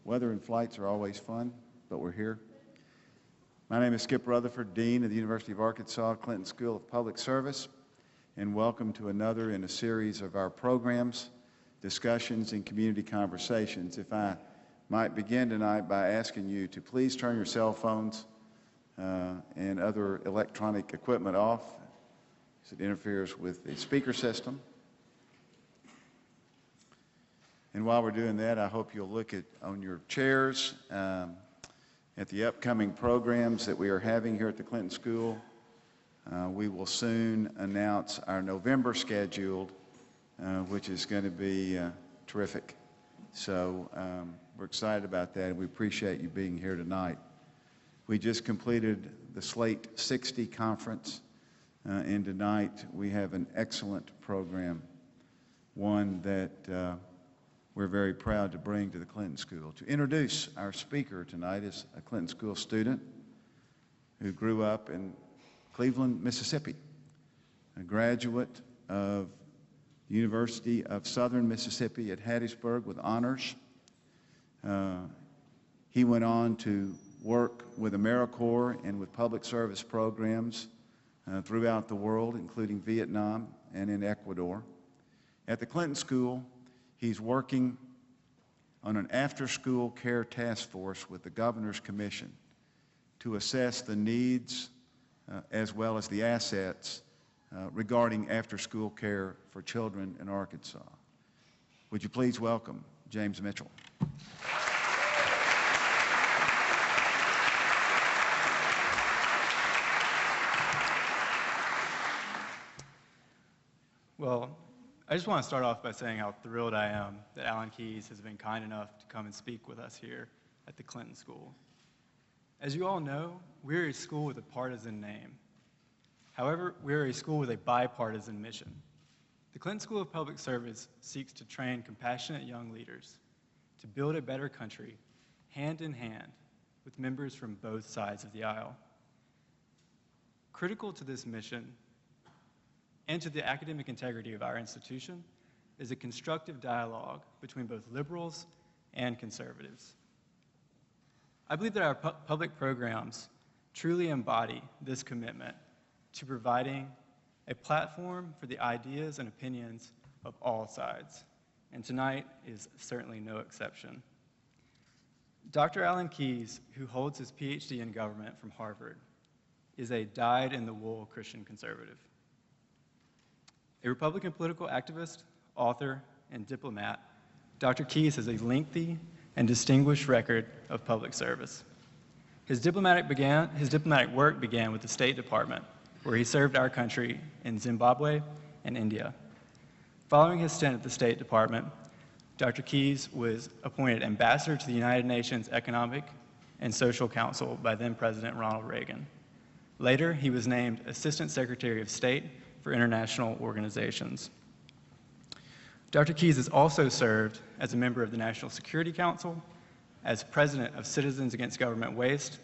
Weather and flights are always fun, but we're here. My name is Skip Rutherford, Dean of the University of Arkansas Clinton School of Public Service, and welcome to another in a series of our programs, discussions, and community conversations. If I might begin tonight by asking you to please turn your cell phones and other electronic equipment off, as it interferes with the speaker system. And while we're doing that, I hope you'll look on your chairs at the upcoming programs that we are having here at the Clinton School. We will soon announce our November schedule, which is going to be terrific. So we're excited about that, and we appreciate you being here tonight. We just completed the Slate 60 conference, and tonight we have an excellent program, one that we're very proud to bring to the Clinton School. To introduce our speaker tonight is a Clinton School student who grew up in Cleveland, Mississippi, a graduate of the University of Southern Mississippi at Hattiesburg with honors. He went on to work with AmeriCorps and with public service programs throughout the world, including Vietnam and in Ecuador. At the Clinton School, he's working on an after-school care task force with the Governor's Commission to assess the needs as well as the assets regarding after-school care for children in Arkansas. Would you please welcome James Mitchell. Well, I just want to start off by saying how thrilled I am that Alan Keyes has been kind enough to come and speak with us here at the Clinton School. As you all know, we're a school with a partisan name. However, we're a school with a bipartisan mission. The Clinton School of Public Service seeks to train compassionate young leaders to build a better country hand in hand with members from both sides of the aisle. Critical to this mission and to the academic integrity of our institution is a constructive dialogue between both liberals and conservatives. I believe that our public programs truly embody this commitment to providing a platform for the ideas and opinions of all sides, and tonight is certainly no exception. Dr. Alan Keyes, who holds his PhD in government from Harvard, is a dyed-in-the-wool Christian conservative. A Republican political activist, author, and diplomat, Dr. Keyes has a lengthy and distinguished record of public service. His diplomatic work began with the State Department, where he served our country in Zimbabwe and India. Following his stint at the State Department, Dr. Keyes was appointed ambassador to the United Nations Economic and Social Council by then-President Ronald Reagan. Later, he was named Assistant Secretary of State for international organizations. Dr. Keyes has also served as a member of the National Security Council, as president of Citizens Against Government Waste,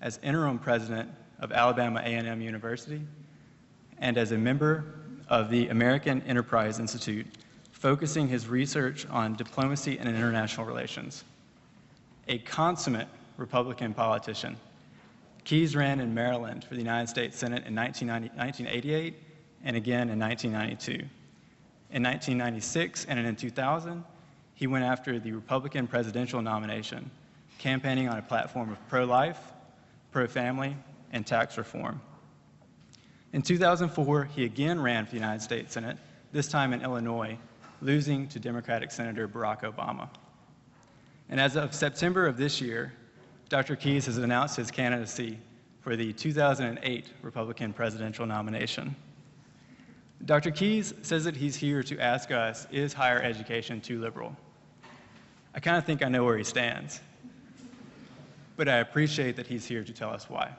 as interim president of Alabama A&M University, and as a member of the American Enterprise Institute, focusing his research on diplomacy and international relations. A consummate Republican politician, Keyes ran in Maryland for the United States Senate in 1988 and again in 1992. In 1996 and in 2000, he went after the Republican presidential nomination, campaigning on a platform of pro-life, pro-family, and tax reform. In 2004, he again ran for the United States Senate, this time in Illinois, losing to Democratic Senator Barack Obama. And as of September of this year, Dr. Keyes has announced his candidacy for the 2008 Republican presidential nomination. Dr. Keyes says that he's here to ask us, is higher education too liberal? I kind of think I know where he stands, but I appreciate that he's here to tell us why.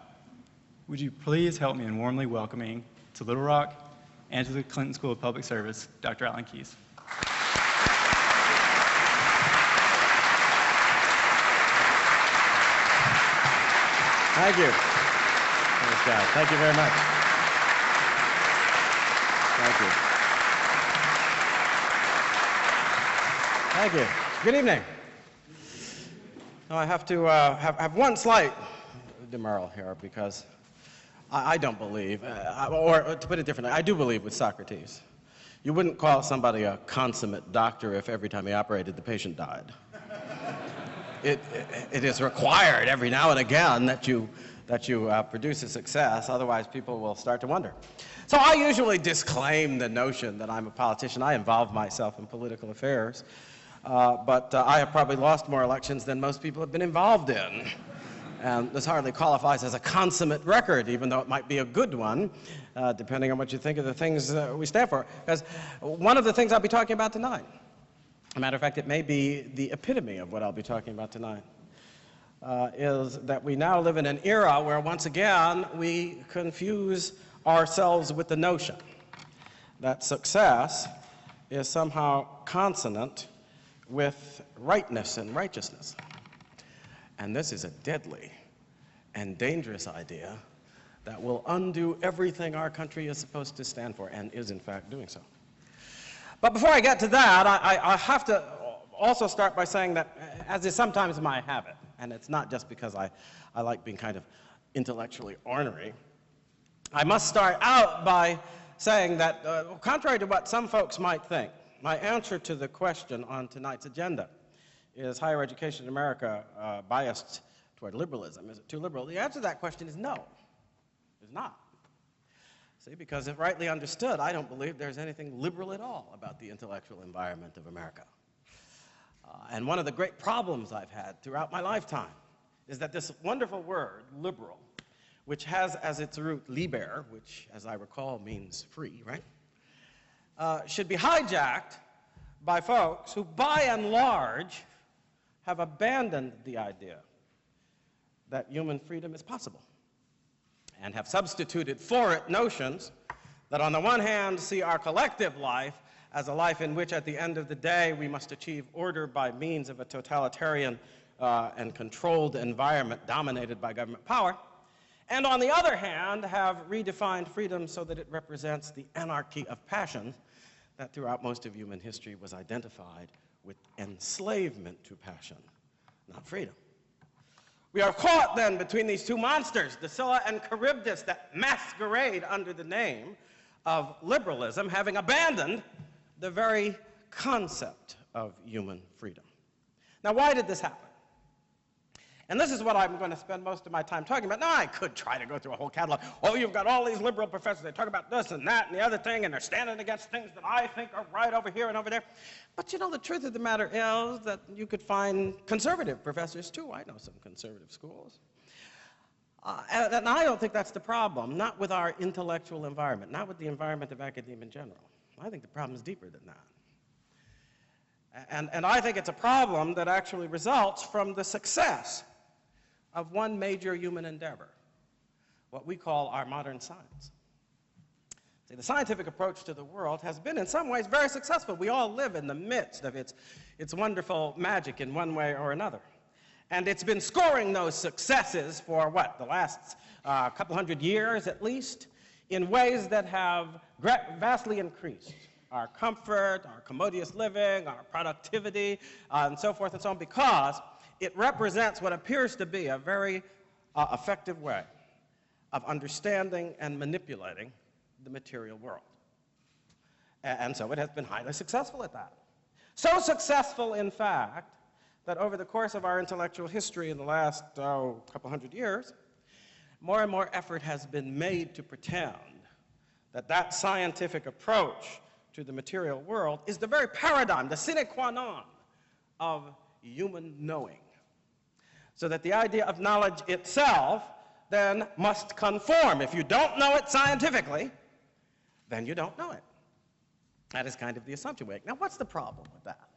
Would you please help me in warmly welcoming to Little Rock and to the Clinton School of Public Service, Dr. Alan Keyes. Thank you. Praise God. Thank you very much. Thank you. Thank you. Good evening. Now, I have to have one slight demurral here because I don't believe, or to put it differently, I do believe with Socrates. You wouldn't call somebody a consummate doctor if every time he operated the patient died. It is required every now and again that you produce a success, otherwise people will start to wonder. So I usually disclaim the notion that I'm a politician. I involve myself in political affairs, but I have probably lost more elections than most people have been involved in. And this hardly qualifies as a consummate record, even though it might be a good one, depending on what you think of the things we stand for. Because one of the things I'll be talking about tonight, as a matter of fact, it may be the epitome of what I'll be talking about tonight, is that we now live in an era where, once again, we confuse ourselves with the notion that success is somehow consonant with rightness and righteousness. And this is a deadly and dangerous idea that will undo everything our country is supposed to stand for, and is in fact doing so. But before I get to that, I have to also start by saying that, as is sometimes my habit, and it's not just because I like being kind of intellectually ornery, I must start out by saying that, contrary to what some folks might think, my answer to the question on tonight's agenda, is higher education in America biased toward liberalism? Is it too liberal? The answer to that question is no, it's not. See, because if rightly understood, I don't believe there's anything liberal at all about the intellectual environment of America. And one of the great problems I've had throughout my lifetime is that this wonderful word, liberal, which has as its root liber, which, as I recall, means free, right? Should be hijacked by folks who, by and large, have abandoned the idea that human freedom is possible and have substituted for it notions that, on the one hand, see our collective life as a life in which, at the end of the day, we must achieve order by means of a totalitarian and controlled environment dominated by government power, and on the other hand, have redefined freedom so that it represents the anarchy of passion that throughout most of human history was identified with enslavement to passion, not freedom. We are caught then between these two monsters, Scylla and Charybdis, that masquerade under the name of liberalism, having abandoned the very concept of human freedom. Now, why did this happen? And this is what I'm going to spend most of my time talking about. Now, I could try to go through a whole catalog. Oh, you've got all these liberal professors. They talk about this and that and the other thing, and they're standing against things that I think are right over here and over there. But, you know, the truth of the matter is that you could find conservative professors, too. I know some conservative schools. And I don't think that's the problem, not with our intellectual environment, not with the environment of academia in general. I think the problem is deeper than that. And I think it's a problem that actually results from the success of one major human endeavor, what we call our modern science. See, the scientific approach to the world has been in some ways very successful. We all live in the midst of its wonderful magic in one way or another. And it's been scoring those successes for what, the last couple hundred years at least, in ways that have vastly increased our comfort, our commodious living, our productivity, and so forth and so on, because it represents what appears to be a very effective way of understanding and manipulating the material world. And so it has been highly successful at that. So successful, in fact, that over the course of our intellectual history in the last couple hundred years, more and more effort has been made to pretend that that scientific approach to the material world is the very paradigm, the sine qua non of human knowing. So that the idea of knowledge itself then must conform. If you don't know it scientifically, then you don't know it. That is kind of the assumption we make. Now, what's the problem with that?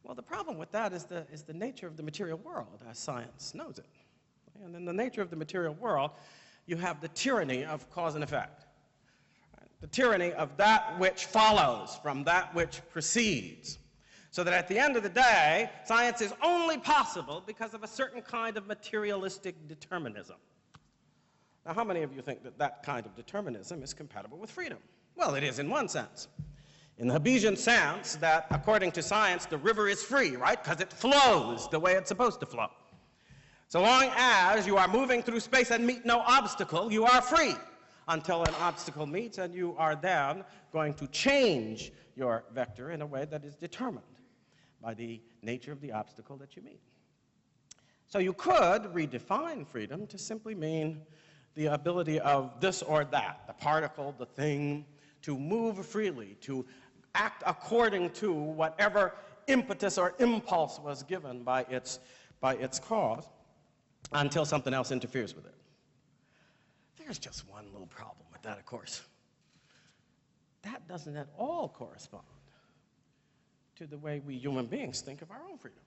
Well, the problem with that is the nature of the material world as science knows it. And in the nature of the material world, you have the tyranny of cause and effect. The tyranny of that which follows from that which precedes. So that at the end of the day, science is only possible because of a certain kind of materialistic determinism. Now, how many of you think that that kind of determinism is compatible with freedom? Well, it is in one sense. in the Hobbesian sense that, according to science, the river is free, right? Because it flows the way it's supposed to flow. So long as you are moving through space and meet no obstacle, you are free until an obstacle meets, and you are then going to change your vector in a way that is determined by the nature of the obstacle that you meet. So you could redefine freedom to simply mean the ability of this or that, the particle, the thing, to move freely, to act according to whatever impetus or impulse was given by its cause, until something else interferes with it. There's just one little problem with that, of course. That doesn't at all correspond to the way we human beings think of our own freedom.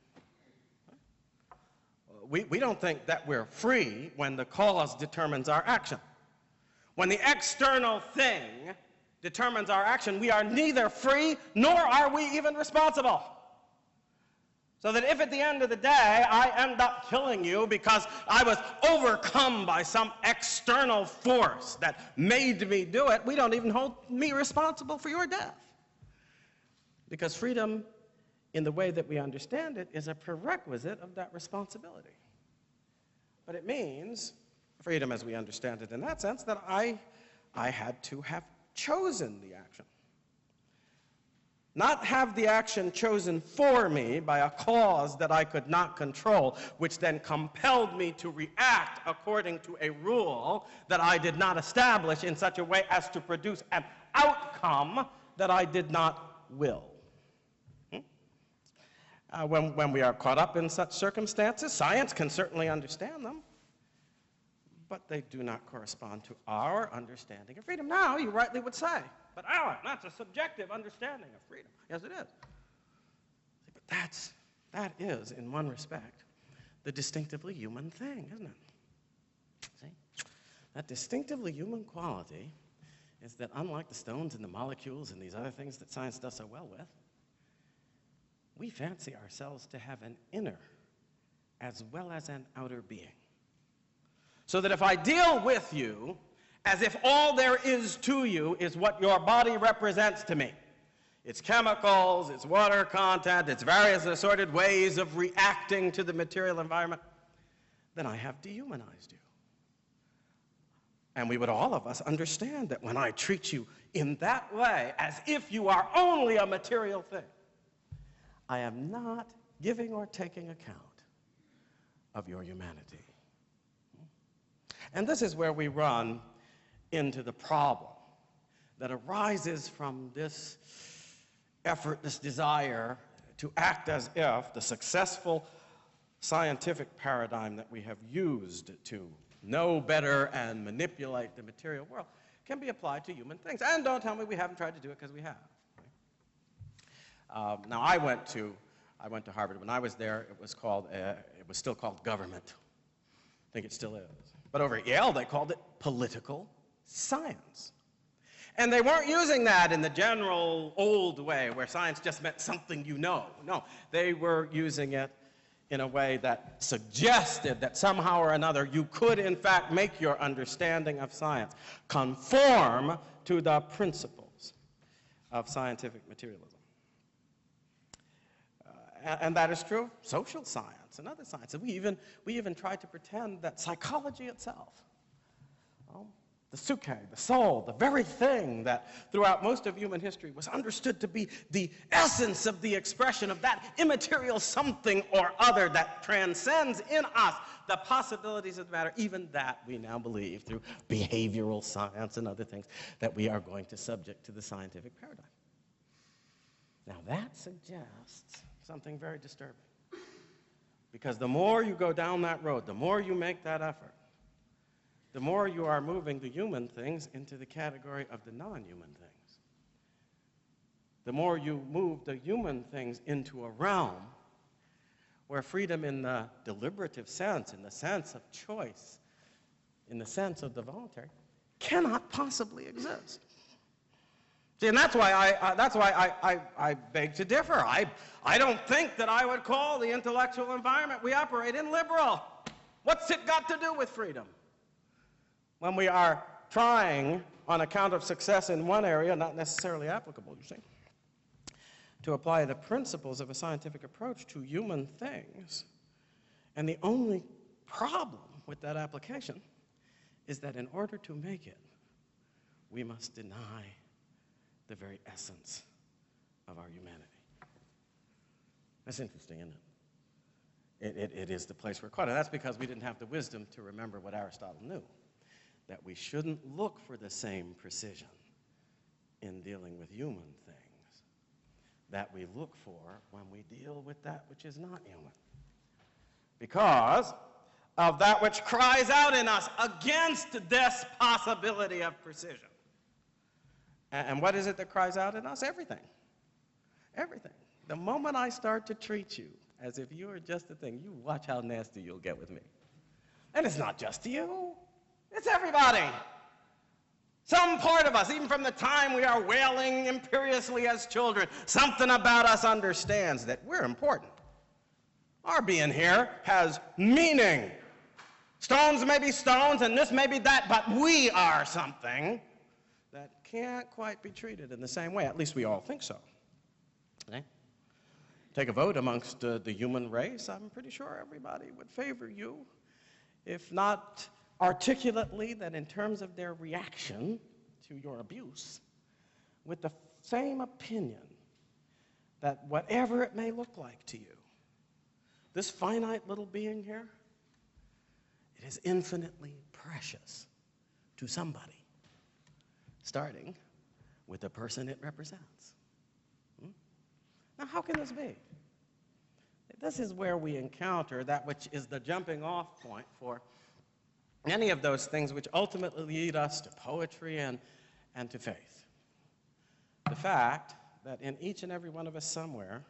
We don't think that we're free when the cause determines our action. When the external thing determines our action, we are neither free nor are we even responsible. So that if at the end of the day I end up killing you because I was overcome by some external force that made me do it, we don't even hold me responsible for your death. Because freedom, in the way that we understand it, is a prerequisite of that responsibility. But it means, freedom as we understand it in that sense, that I had to have chosen the action. Not have the action chosen for me by a cause that I could not control, which then compelled me to react according to a rule that I did not establish in such a way as to produce an outcome that I did not will. When we are caught up in such circumstances, science can certainly understand them, but they do not correspond to our understanding of freedom. Now, you rightly would say, but Alan, that's a subjective understanding of freedom. Yes, it is. But that is, in one respect, the distinctively human thing, isn't it? See? That distinctively human quality is that unlike the stones and the molecules and these other things that science does so well with, we fancy ourselves to have an inner as well as an outer being. So that if I deal with you as if all there is to you is what your body represents to me, its chemicals, its water content, its various assorted ways of reacting to the material environment, then I have dehumanized you. And we would all of us understand that when I treat you in that way, as if you are only a material thing, I am not giving or taking account of your humanity. And this is where we run into the problem that arises from this effort, this desire to act as if the successful scientific paradigm that we have used to know better and manipulate the material world can be applied to human things. And don't tell me we haven't tried to do it, because we have. Now, I went to Harvard. When I was there, it was still called government. I think it still is. But over at Yale, they called it political science. And they weren't using that in the general old way, where science just meant something you know. No, they were using it in a way that suggested that somehow or another you could, in fact, make your understanding of science conform to the principles of scientific materialism. And that is true of social science and other sciences. We even tried to pretend that psychology itself, the psyche, the soul, the very thing that throughout most of human history was understood to be the essence of the expression of that immaterial something or other that transcends in us the possibilities of the matter, even that we now believe through behavioral science and other things that we are going to subject to the scientific paradigm. Now that suggests something very disturbing. Because the more you go down that road, the more you make that effort, the more you are moving the human things into the category of the non-human things. The more you move the human things into a realm where freedom in the deliberative sense, in the sense of choice, in the sense of the voluntary, cannot possibly exist. See, and that's why I beg to differ. I don't think that I would call the intellectual environment we operate in liberal. What's it got to do with freedom? When we are trying, on account of success in one area, not necessarily applicable, you see, to apply the principles of a scientific approach to human things. And the only problem with that application is that in order to make it, we must deny the very essence of our humanity. That's interesting, isn't it? It is the place we're caught. And that's because we didn't have the wisdom to remember what Aristotle knew, that we shouldn't look for the same precision in dealing with human things that we look for when we deal with that which is not human. Because of that which cries out in us against this possibility of precision. And what is it that cries out in us? Everything. Everything. The moment I start to treat you as if you are just a thing, you watch how nasty you'll get with me. And it's not just you. It's everybody. Some part of us, even from the time we are wailing imperiously as children, something about us understands that we're important. Our being here has meaning. Stones may be stones, and this may be that, but we are something that can't quite be treated in the same way. At least we all think so. Okay? Take a vote amongst the human race. I'm pretty sure everybody would favor you, if not articulately, then in terms of their reaction to your abuse, with the same opinion that whatever it may look like to you, this finite little being here, it is infinitely precious to somebody, starting with the person it represents. Now, how can this be? This is where we encounter that which is the jumping off point for many of those things which ultimately lead us to poetry and to faith. The fact that in each and every one of us somewhere,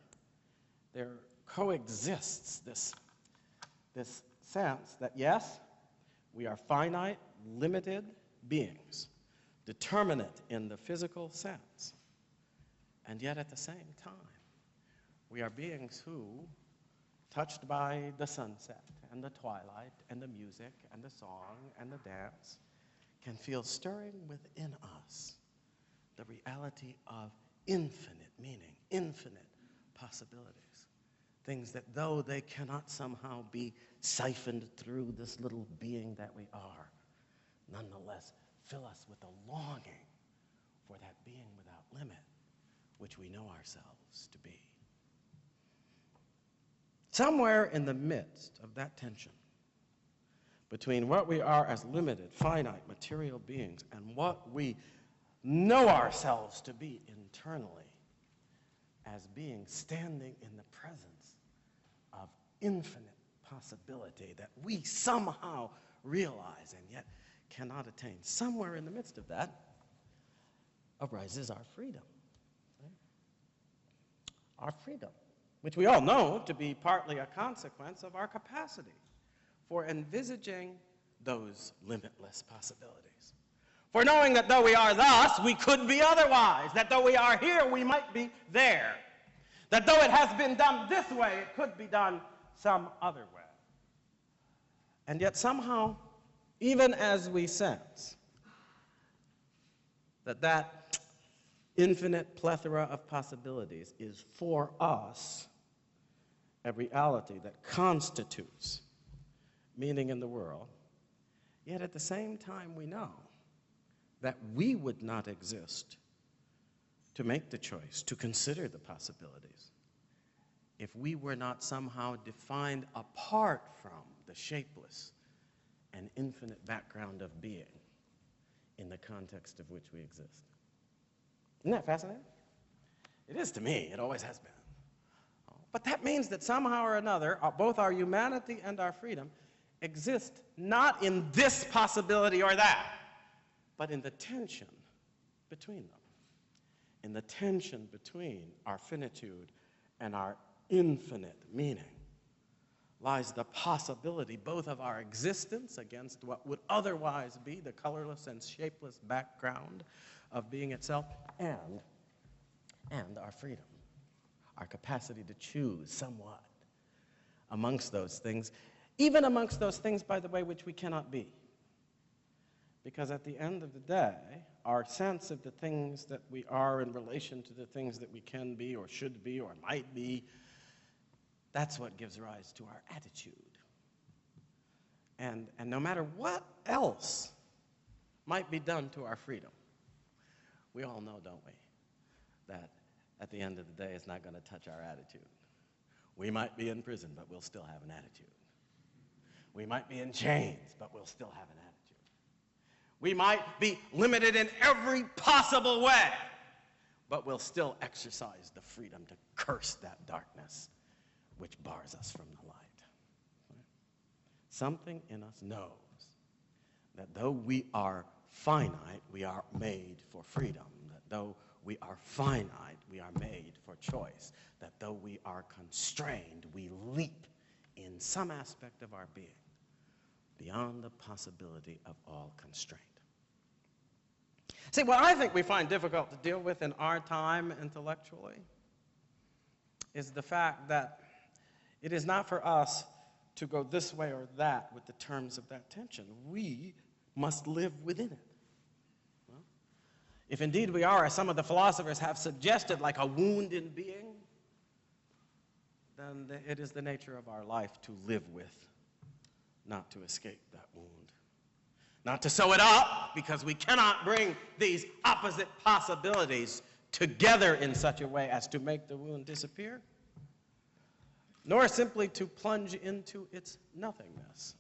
there coexists this sense that, yes, we are finite, limited beings, determinate in the physical sense, and yet at the same time, we are beings who, touched by the sunset and the twilight and the music and the song and the dance, can feel stirring within us the reality of infinite meaning, infinite possibilities. Things that, though they cannot somehow be siphoned through this little being that we are, nonetheless fill us with a longing for that being without limit, which we know ourselves to be. Somewhere in the midst of that tension between what we are as limited, finite, material beings and what we know ourselves to be internally as beings standing in the presence of infinite possibility that we somehow realize and yet cannot attain. Somewhere in the midst of that arises our freedom. Right? Our freedom, which we all know to be partly a consequence of our capacity for envisaging those limitless possibilities. For knowing that though we are thus, we could be otherwise, that though we are here, we might be there, that though it has been done this way, it could be done some other way. And yet somehow, even as we sense that infinite plethora of possibilities is for us a reality that constitutes meaning in the world, yet at the same time we know that we would not exist to make the choice, to consider the possibilities, if we were not somehow defined apart from the shapeless and infinite background of being in the context of which we exist. Isn't that fascinating? It is to me. It always has been. But that means that somehow or another, both our humanity and our freedom exist not in this possibility or that, but in the tension between them. In the tension between our finitude and our infinite meaning lies the possibility both of our existence against what would otherwise be the colorless and shapeless background of being itself, and our freedom, our capacity to choose somewhat amongst those things, even amongst those things, by the way, which we cannot be. Because at the end of the day, our sense of the things that we are in relation to the things that we can be or should be or might be, that's what gives rise to our attitude. And no matter what else might be done to our freedom, we all know, don't we, that at the end of the day, it's not going to touch our attitude. We might be in prison, but we'll still have an attitude. We might be in chains, but we'll still have an attitude. We might be limited in every possible way, but we'll still exercise the freedom to curse that darkness which bars us from the light. Something in us knows that though we are finite, we are made for freedom. That though we are finite, we are made for choice. That though we are constrained, we leap in some aspect of our being beyond the possibility of all constraint. See, what I think we find difficult to deal with in our time intellectually is the fact that it is not for us to go this way or that with the terms of that tension. We must live within it. Well, if indeed we are, as some of the philosophers have suggested, like a wound in being, then it is the nature of our life to live with, not to escape that wound. Not to sew it up, because we cannot bring these opposite possibilities together in such a way as to make the wound disappear, nor simply to plunge into its nothingness,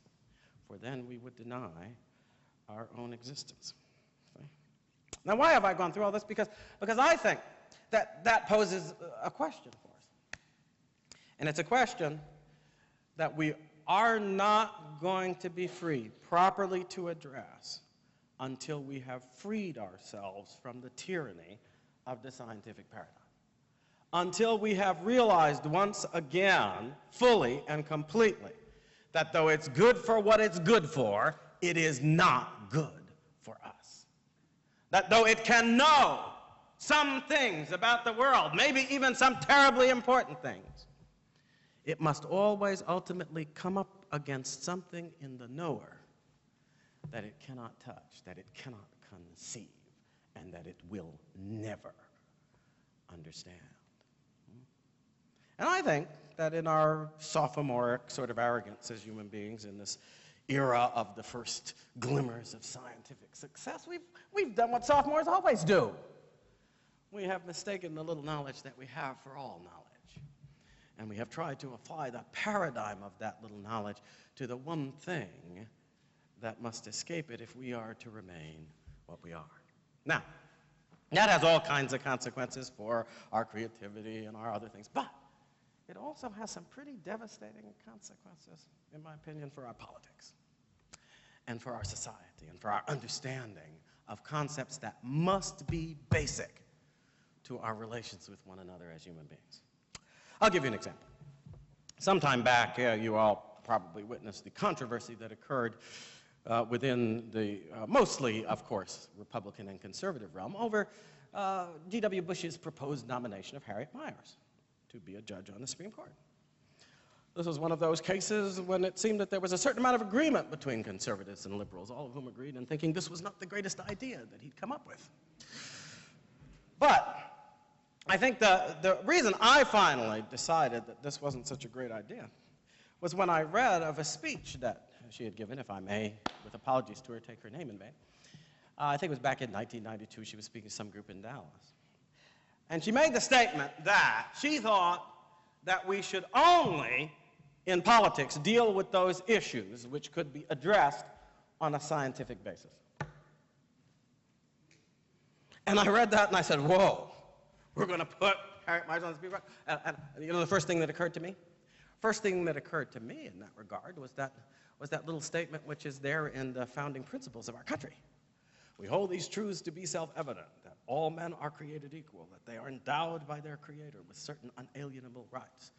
for then we would deny our own existence. Okay? Now, why have I gone through all this? Because I think that poses a question for us. And it's a question that we are not going to be free properly to address until we have freed ourselves from the tyranny of the scientific paradigm. Until we have realized once again, fully and completely, that though it's good for what it's good for, it is not good for us. That though it can know some things about the world, maybe even some terribly important things, it must always ultimately come up against something in the knower that it cannot touch, that it cannot conceive, and that it will never understand. And I think that in our sophomoric sort of arrogance as human beings in this era of the first glimmers of scientific success, we've done what sophomores always do. We have mistaken the little knowledge that we have for all knowledge. And we have tried to apply the paradigm of that little knowledge to the one thing that must escape it if we are to remain what we are. Now, that has all kinds of consequences for our creativity and our other things, but it also has some pretty devastating consequences, in my opinion, for our politics and for our society and for our understanding of concepts that must be basic to our relations with one another as human beings. I'll give you an example. Sometime back, you all probably witnessed the controversy that occurred within the mostly, of course, Republican and conservative realm over G.W. Bush's proposed nomination of Harriet Miers to be a judge on the Supreme Court. This was one of those cases when it seemed that there was a certain amount of agreement between conservatives and liberals, all of whom agreed in thinking this was not the greatest idea that he'd come up with. But I think the reason I finally decided that this wasn't such a great idea was when I read of a speech that she had given, if I may, with apologies to her, take her name in vain. I think it was back in 1992. She was speaking to some group in Dallas. And she made the statement that she thought that we should only, in politics, deal with those issues which could be addressed on a scientific basis. And I read that and I said, whoa. We're going to put Harriet Miers on the Supreme Court. And you know the first thing that occurred to me? First thing that occurred to me in that regard was that little statement which is there in the founding principles of our country. We hold these truths to be self-evident, that all men are created equal, that they are endowed by their Creator with certain unalienable rights.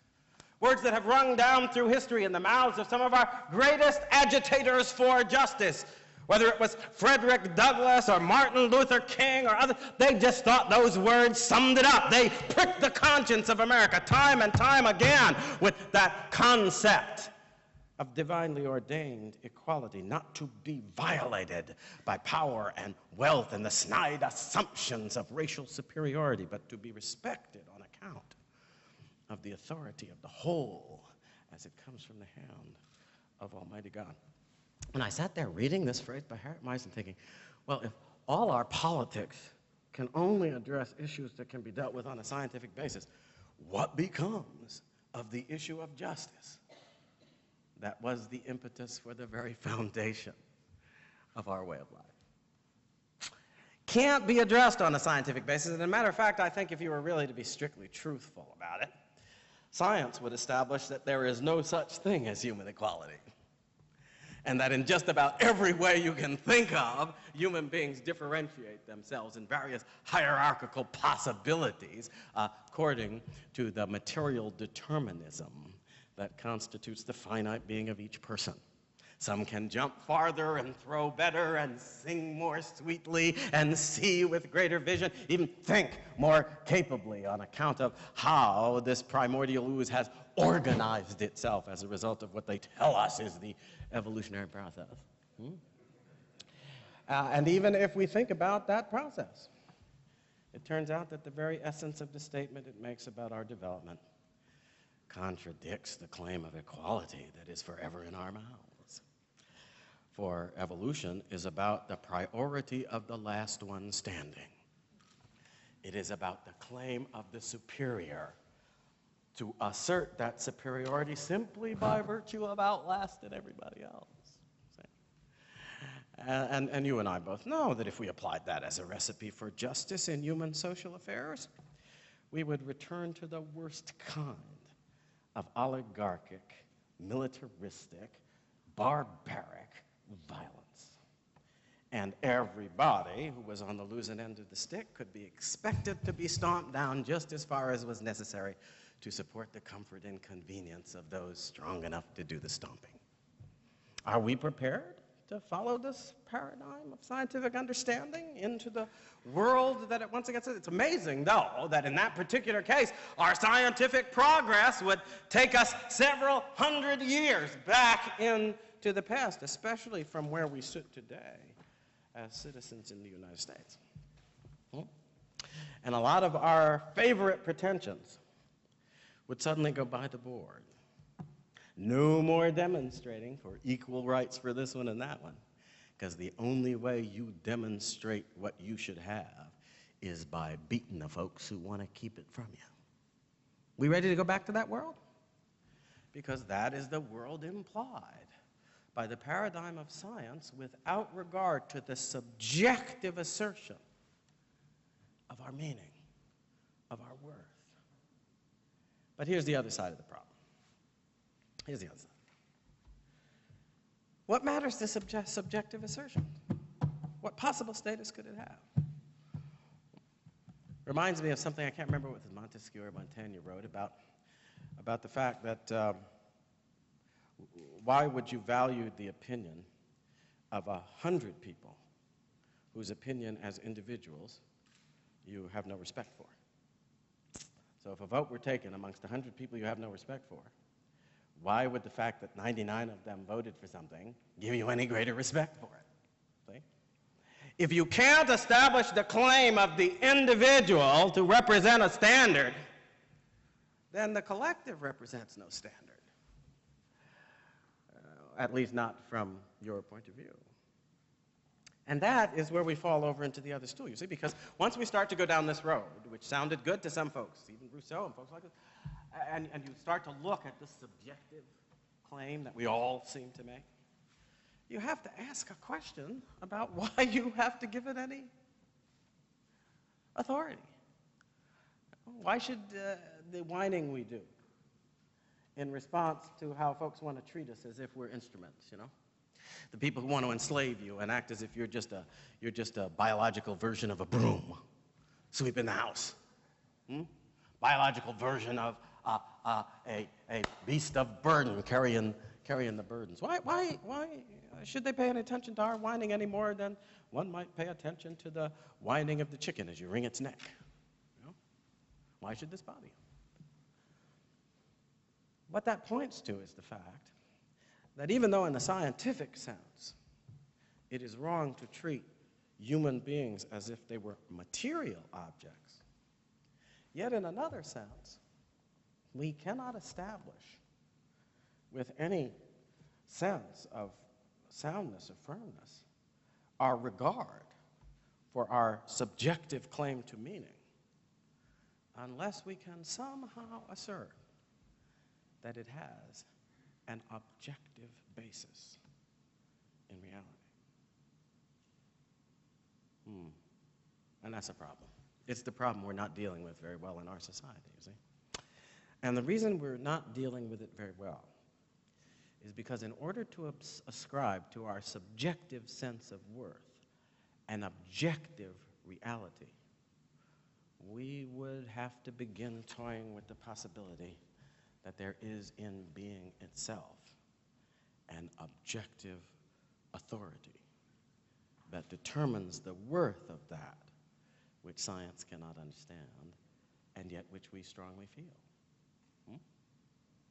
Words that have rung down through history in the mouths of some of our greatest agitators for justice, whether it was Frederick Douglass or Martin Luther King or others. They just thought those words summed it up. They pricked the conscience of America time and time again with that concept of divinely ordained equality, not to be violated by power and wealth and the snide assumptions of racial superiority, but to be respected on account of the authority of the whole as it comes from the hand of Almighty God. And I sat there reading this phrase by Harriet Mize and thinking, well, if all our politics can only address issues that can be dealt with on a scientific basis, what becomes of the issue of justice? That was the impetus for the very foundation of our way of life. Can't be addressed on a scientific basis. And as a matter of fact, I think if you were really to be strictly truthful about it, science would establish that there is no such thing as human equality. And that in just about every way you can think of, human beings differentiate themselves in various hierarchical possibilities according to the material determinism that constitutes the finite being of each person. Some can jump farther and throw better and sing more sweetly and see with greater vision, even think more capably on account of how this primordial ooze has organized itself as a result of what they tell us is the evolutionary process. And even if we think about that process, it turns out that the very essence of the statement it makes about our development contradicts the claim of equality that is forever in our mouths. For evolution is about the priority of the last one standing. It is about the claim of the superior to assert that superiority simply by virtue of outlasting everybody else. And you and I both know that if we applied that as a recipe for justice in human social affairs, we would return to the worst kind of oligarchic, militaristic, barbaric violence. And everybody who was on the losing end of the stick could be expected to be stomped down just as far as was necessary to support the comfort and convenience of those strong enough to do the stomping. Are we prepared to follow this paradigm of scientific understanding into the world that it once again says? It's amazing, though, that in that particular case, our scientific progress would take us several hundred years back into the past, especially from where we sit today as citizens in the United States. And a lot of our favorite pretensions would suddenly go by the board. No more demonstrating for equal rights for this one and that one, because the only way you demonstrate what you should have is by beating the folks who want to keep it from you. We ready to go back to that world? Because that is the world implied by the paradigm of science without regard to the subjective assertion of our meaning, of our worth. But here's the other side of the problem. Here's the other side. What matters to subjective assertion? What possible status could it have? Reminds me of something, I can't remember what Montesquieu or Montaigne wrote about the fact that why would you value the opinion of 100 people whose opinion as individuals you have no respect for? So if a vote were taken amongst 100 people you have no respect for, why would the fact that 99 of them voted for something give you any greater respect for it? See? If you can't establish the claim of the individual to represent a standard, then the collective represents no standard, at least not from your point of view. And that is where we fall over into the other stool, you see, because once we start to go down this road, which sounded good to some folks, even Rousseau and folks like this, and you start to look at this subjective claim that we all seem to make, you have to ask a question about why you have to give it any authority. Why should the whining we do in response to how folks want to treat us as if we're instruments, you know? The people who want to enslave you and act as if you're just a biological version of a broom sweeping the house. Biological version of a beast of burden carrying the burdens. Why should they pay any attention to our whining any more than one might pay attention to the whining of the chicken as you wring its neck? You know? Why should this bother you? What that points to is the fact that even though in the scientific sense it is wrong to treat human beings as if they were material objects, yet in another sense, we cannot establish with any sense of soundness or firmness our regard for our subjective claim to meaning unless we can somehow assert that it has an objective basis in reality. And that's a problem. It's the problem we're not dealing with very well in our society, you see. And the reason we're not dealing with it very well is because in order to ascribe to our subjective sense of worth an objective reality, we would have to begin toying with the possibility that there is in being itself an objective authority that determines the worth of that which science cannot understand and yet which we strongly feel.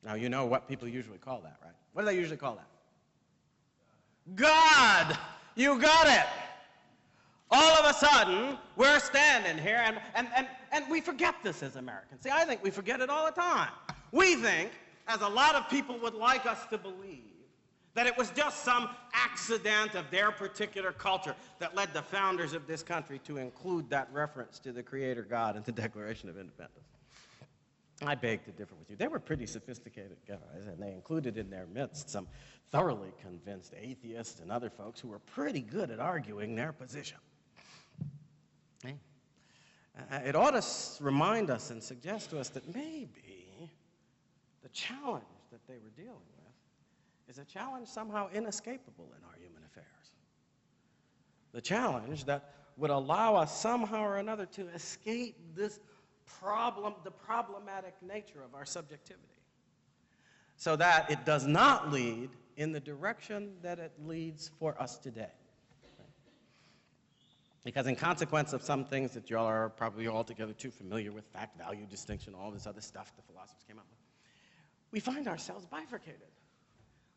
Now, you know what people usually call that, right? What do they usually call that? God! You got it! All of a sudden, we're standing here, and we forget this as Americans. See, I think we forget it all the time. We think, as a lot of people would like us to believe, that it was just some accident of their particular culture that led the founders of this country to include that reference to the Creator God in the Declaration of Independence. I beg to differ with you. They were pretty sophisticated guys, and they included in their midst some thoroughly convinced atheists and other folks who were pretty good at arguing their position. It ought to remind us and suggest to us that maybe the challenge that they were dealing with is a challenge somehow inescapable in our human affairs. The challenge that would allow us somehow or another to escape this problem, the problematic nature of our subjectivity, so that it does not lead in the direction that it leads for us today. Because in consequence of some things that y'all are probably altogether too familiar with, fact, value, distinction, all this other stuff the philosophers came up with, we find ourselves bifurcated.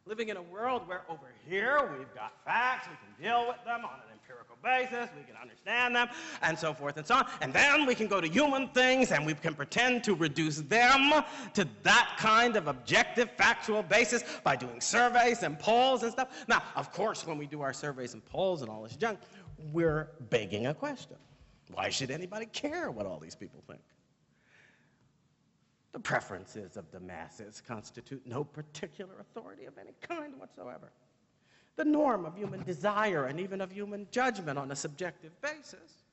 Living in a world where over here we've got facts, we can deal with them on an empirical basis, we can understand them, and so forth and so on. And then we can go to human things and we can pretend to reduce them to that kind of objective, factual basis by doing surveys and polls and stuff. Now, of course, when we do our surveys and polls and all this junk, we're begging a question. Why should anybody care what all these people think? The preferences of the masses constitute no particular authority of any kind whatsoever. The norm of human desire and even of human judgment on a subjective basis,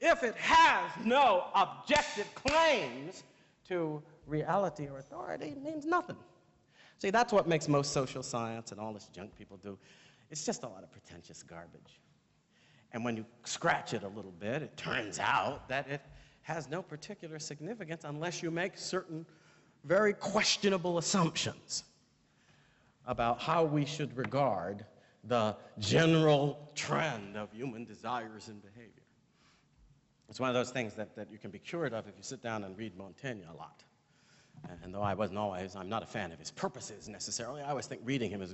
if it has no objective claims to reality or authority, means nothing. See, that's what makes most social science and all this junk people do. It's just a lot of pretentious garbage. And when you scratch it a little bit, it turns out that it has no particular significance unless you make certain very questionable assumptions about how we should regard the general trend of human desires and behavior. It's one of those things that you can be cured of if you sit down and read Montaigne a lot. And though I'm not a fan of his purposes necessarily, I always think reading him is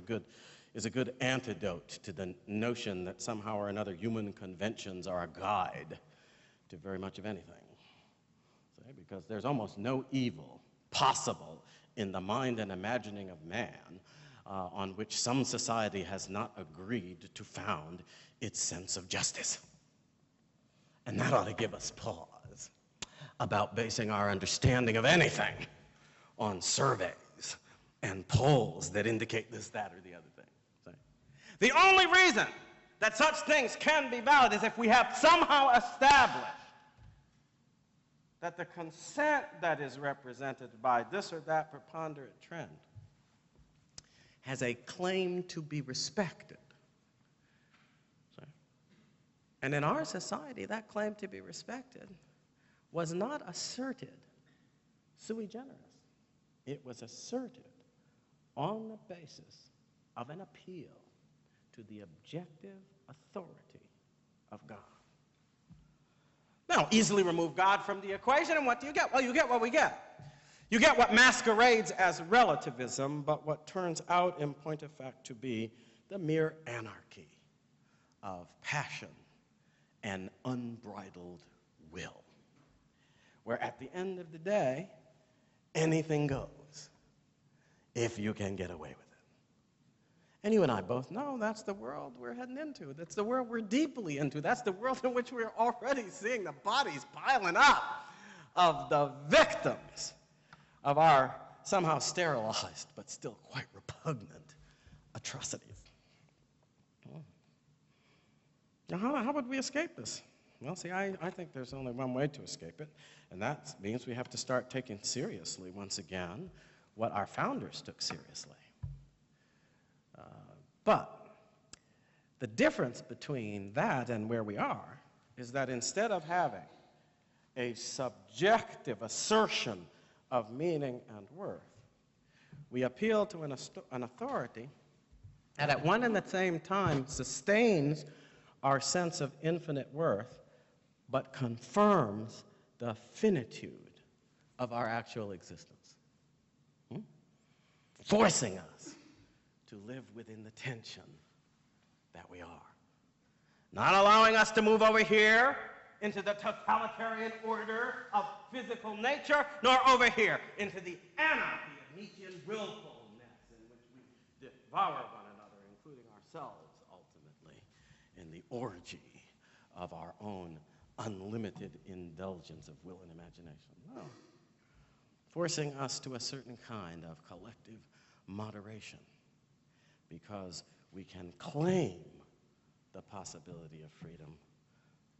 a good antidote to the notion that somehow or another human conventions are a guide to very much of anything. Because there's almost no evil possible in the mind and imagining of man on which some society has not agreed to found its sense of justice. And that ought to give us pause about basing our understanding of anything on surveys and polls that indicate this, that, or the other thing. The only reason that such things can be valid is if we have somehow established that the consent that is represented by this or that preponderant trend has a claim to be respected. And in our society, that claim to be respected was not asserted sui generis. It was asserted on the basis of an appeal to the objective authority of God. Now, easily remove God from the equation, and what do you get? Well, you get what we get. You get what masquerades as relativism, but what turns out in point of fact to be the mere anarchy of passion and unbridled will, where at the end of the day, anything goes if you can get away with it. And you and I both know that's the world we're heading into. That's the world we're deeply into. That's the world in which we're already seeing the bodies piling up of the victims of our somehow sterilized but still quite repugnant atrocities. Now, how would we escape this? Well, see, I think there's only one way to escape it, and that means we have to start taking seriously, once again, what our founders took seriously. But the difference between that and where we are is that instead of having a subjective assertion of meaning and worth, we appeal to an authority that at one and the same time sustains our sense of infinite worth, but confirms the finitude of our actual existence, forcing us to live within the tension that we are. Not allowing us to move over here into the totalitarian order of physical nature, nor over here into the anarchy of Nietzschean willfulness in which we devour one another, including ourselves, ultimately, in the orgy of our own unlimited indulgence of will and imagination. No. Forcing us to a certain kind of collective moderation, because we can claim the possibility of freedom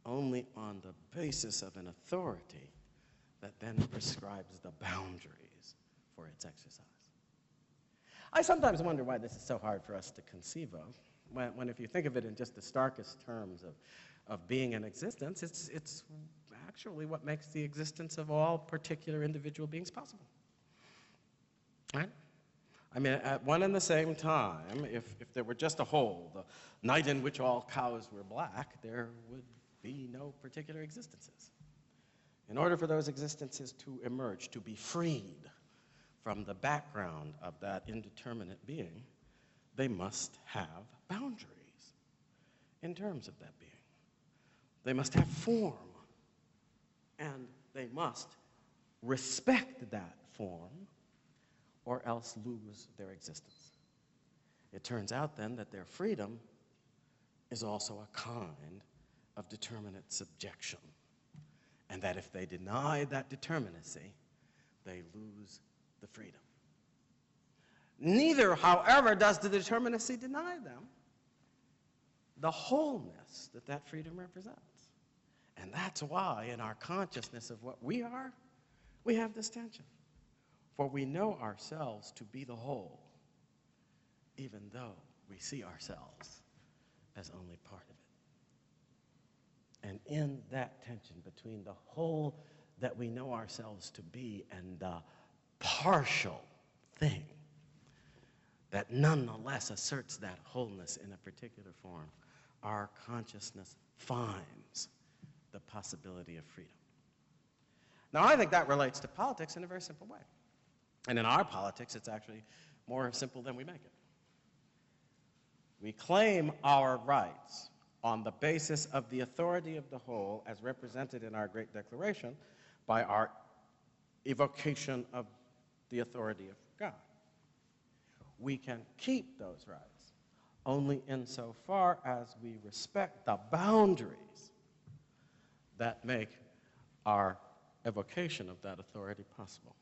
only on the basis of an authority that then prescribes the boundaries for its exercise. I sometimes wonder why this is so hard for us to conceive of, when if you think of it in just the starkest terms of being and existence, it's actually what makes the existence of all particular individual beings possible. Right? I mean, at one and the same time, if there were just a whole, the night in which all cows were black, there would be no particular existences. In order for those existences to emerge, to be freed from the background of that indeterminate being, they must have boundaries in terms of that being. They must have form, and they must respect that form, or else lose their existence. It turns out then that their freedom is also a kind of determinate subjection, and that if they deny that determinacy, they lose the freedom. Neither, however, does the determinacy deny them the wholeness that that freedom represents. And that's why in our consciousness of what we are, we have this tension. For we know ourselves to be the whole, even though we see ourselves as only part of it. And in that tension between the whole that we know ourselves to be and the partial thing that nonetheless asserts that wholeness in a particular form, our consciousness finds the possibility of freedom. Now, I think that relates to politics in a very simple way. And in our politics, it's actually more simple than we make it. We claim our rights on the basis of the authority of the whole as represented in our Great Declaration by our evocation of the authority of God. We can keep those rights only insofar as we respect the boundaries that make our evocation of that authority possible.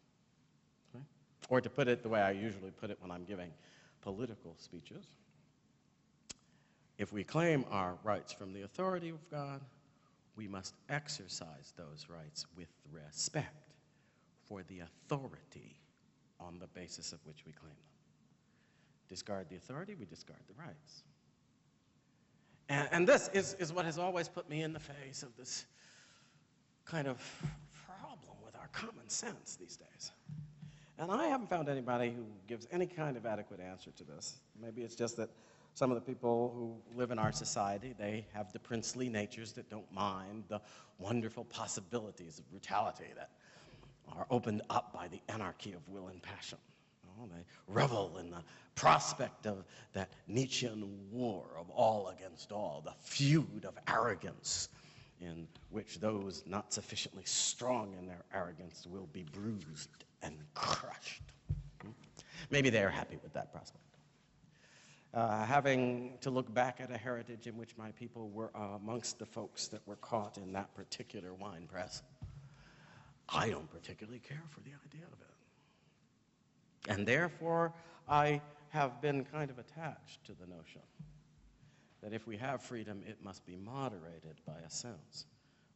Okay? Or to put it the way I usually put it when I'm giving political speeches, if we claim our rights from the authority of God, we must exercise those rights with respect for the authority on the basis of which we claim them. Discard the authority, we discard the rights. And this is what has always put me in the face of this kind of problem with our common sense these days. And I haven't found anybody who gives any kind of adequate answer to this. Maybe it's just that some of the people who live in our society, they have the princely natures that don't mind the wonderful possibilities of brutality that are opened up by the anarchy of will and passion. They revel in the prospect of that Nietzschean war of all against all, the feud of arrogance in which those not sufficiently strong in their arrogance will be bruised and crushed. Maybe they're happy with that prospect. Having to look back at a heritage in which my people were amongst the folks that were caught in that particular wine press, I don't particularly care for the idea of it. And therefore, I have been kind of attached to the notion that if we have freedom, it must be moderated by a sense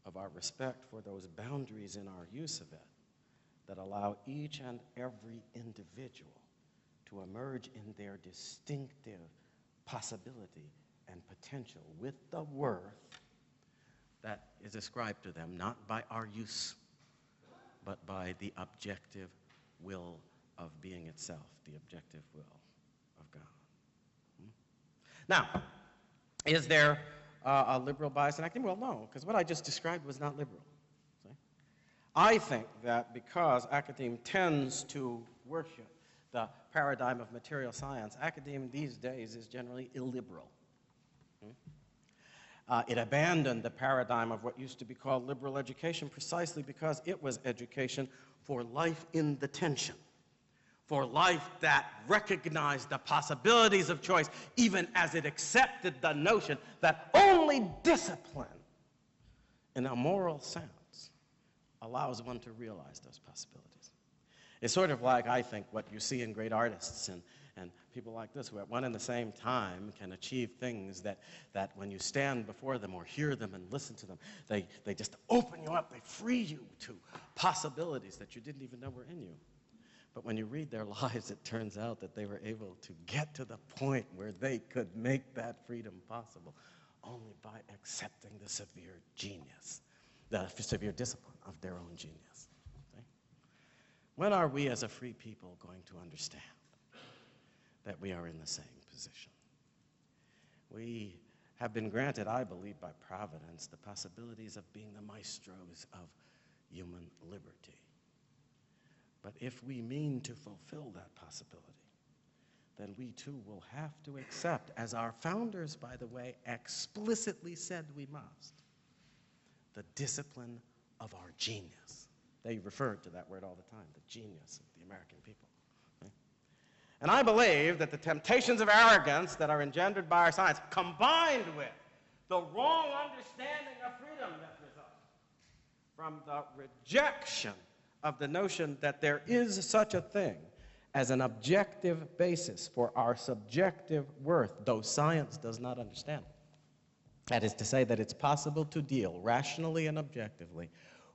of our respect for those boundaries in our use of it that allow each and every individual to emerge in their distinctive possibility and potential with the worth that is ascribed to them, not by our use, but by the objective will of being itself, the objective will of God. Now, is there a liberal bias in academia? Well, no, because what I just described was not liberal. See? I think that because academia tends to worship the paradigm of material science, academia these days is generally illiberal. It abandoned the paradigm of what used to be called liberal education precisely because it was education for life in the tension, for life that recognized the possibilities of choice, even as it accepted the notion that only discipline, in a moral sense, allows one to realize those possibilities. It's sort of like, I think, what you see in great artists and people like this, who at one and the same time can achieve things that when you stand before them or hear them and listen to them, they just open you up, they free you to possibilities that you didn't even know were in you. But when you read their lives, it turns out that they were able to get to the point where they could make that freedom possible only by accepting the severe genius, the severe discipline of their own genius. Okay? When are we as a free people going to understand that we are in the same position? We have been granted, I believe, by Providence, the possibilities of being the maestros of human liberty. But if we mean to fulfill that possibility, then we too will have to accept, as our founders, by the way, explicitly said we must, the discipline of our genius. They referred to that word all the time, the genius of the American people. Okay? And I believe that the temptations of arrogance that are engendered by our science, combined with the wrong understanding of freedom that results from the rejection of the notion that there is such a thing as an objective basis for our subjective worth, though science does not understand it. That is to say that it's possible to deal rationally and objectively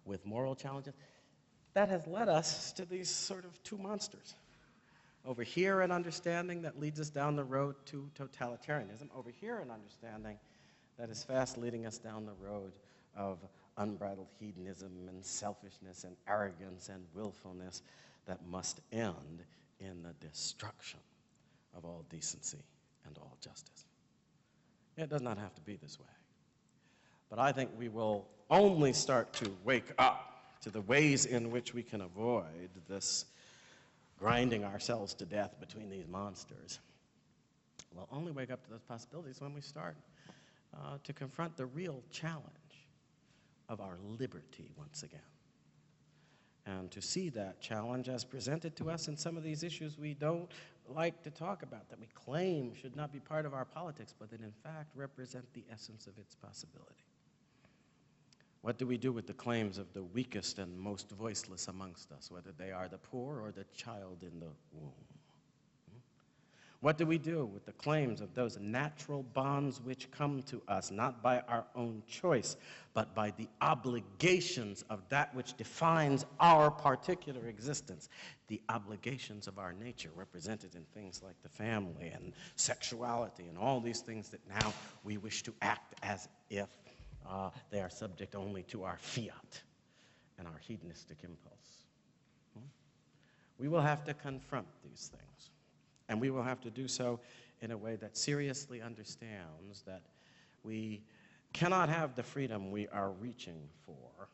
with moral challenges. That has led us to these sort of two monsters. Over here, an understanding that leads us down the road to totalitarianism. Over here, an understanding that is fast leading us down the road of unbridled hedonism and selfishness and arrogance and willfulness that must end in the destruction of all decency and all justice. It does not have to be this way. But I think we will only start to wake up to the ways in which we can avoid this grinding ourselves to death between these monsters. We'll only wake up to those possibilities when we start to confront the real challenge of our liberty once again. And to see that challenge as presented to us in some of these issues we don't like to talk about, that we claim should not be part of our politics, but that in fact represent the essence of its possibility. What do we do with the claims of the weakest and most voiceless amongst us, whether they are the poor or the child in the womb? What do we do with the claims of those natural bonds which come to us, not by our own choice, but by the obligations of that which defines our particular existence, the obligations of our nature, represented in things like the family and sexuality and all these things that now we wish to act as if they are subject only to our fiat and our hedonistic impulse? We will have to confront these things. And we will have to do so in a way that seriously understands that we cannot have the freedom we are reaching for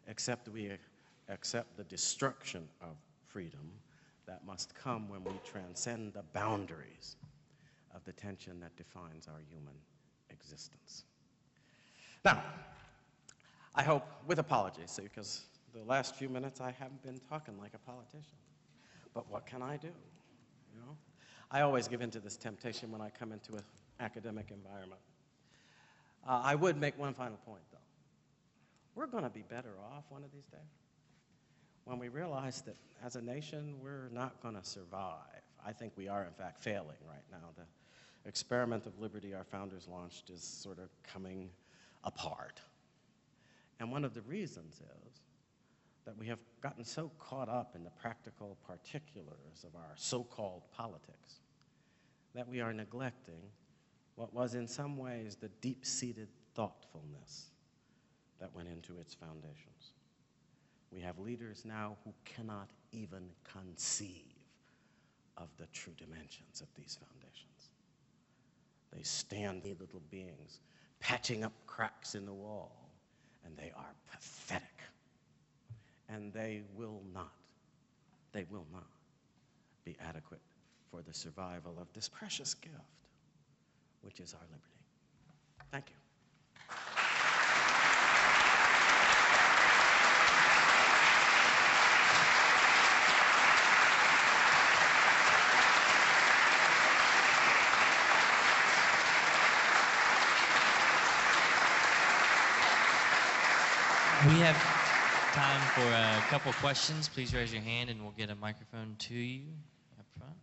except we accept the destruction of freedom that must come when we transcend the boundaries of the tension that defines our human existence. Now, I hope, with apologies, because the last few minutes I haven't been talking like a politician. But what can I do? You know? I always give in to this temptation when I come into an academic environment. I would make one final point, though. We're going to be better off one of these days when we realize that as a nation, we're not going to survive. I think we are, in fact, failing right now. The experiment of liberty our founders launched is sort of coming apart. And one of the reasons is that we have gotten so caught up in the practical particulars of our so-called politics that we are neglecting what was in some ways the deep-seated thoughtfulness that went into its foundations. We have leaders now who cannot even conceive of the true dimensions of these foundations. They stand little beings patching up cracks in the wall, and they are pathetic. And they will not be adequate for the survival of this precious gift, which is our liberty. Thank you. We have time for a couple questions. Please raise your hand and we'll get a microphone to you up front.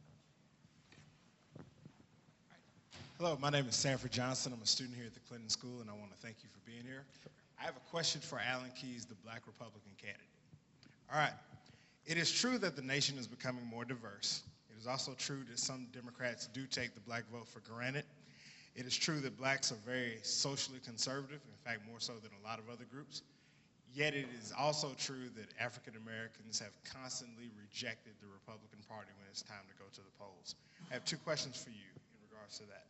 Hello, my name is Sanford Johnson. I'm a student here at the Clinton School, and I want to thank you for being here. I have a question for Alan Keyes, the Black Republican candidate. All right. It is true that the nation is becoming more diverse. It is also true that some Democrats do take the black vote for granted. It is true that blacks are very socially conservative, in fact, more so than a lot of other groups. Yet it is also true that African Americans have constantly rejected the Republican Party when it's time to go to the polls. I have two questions for you in regards to that.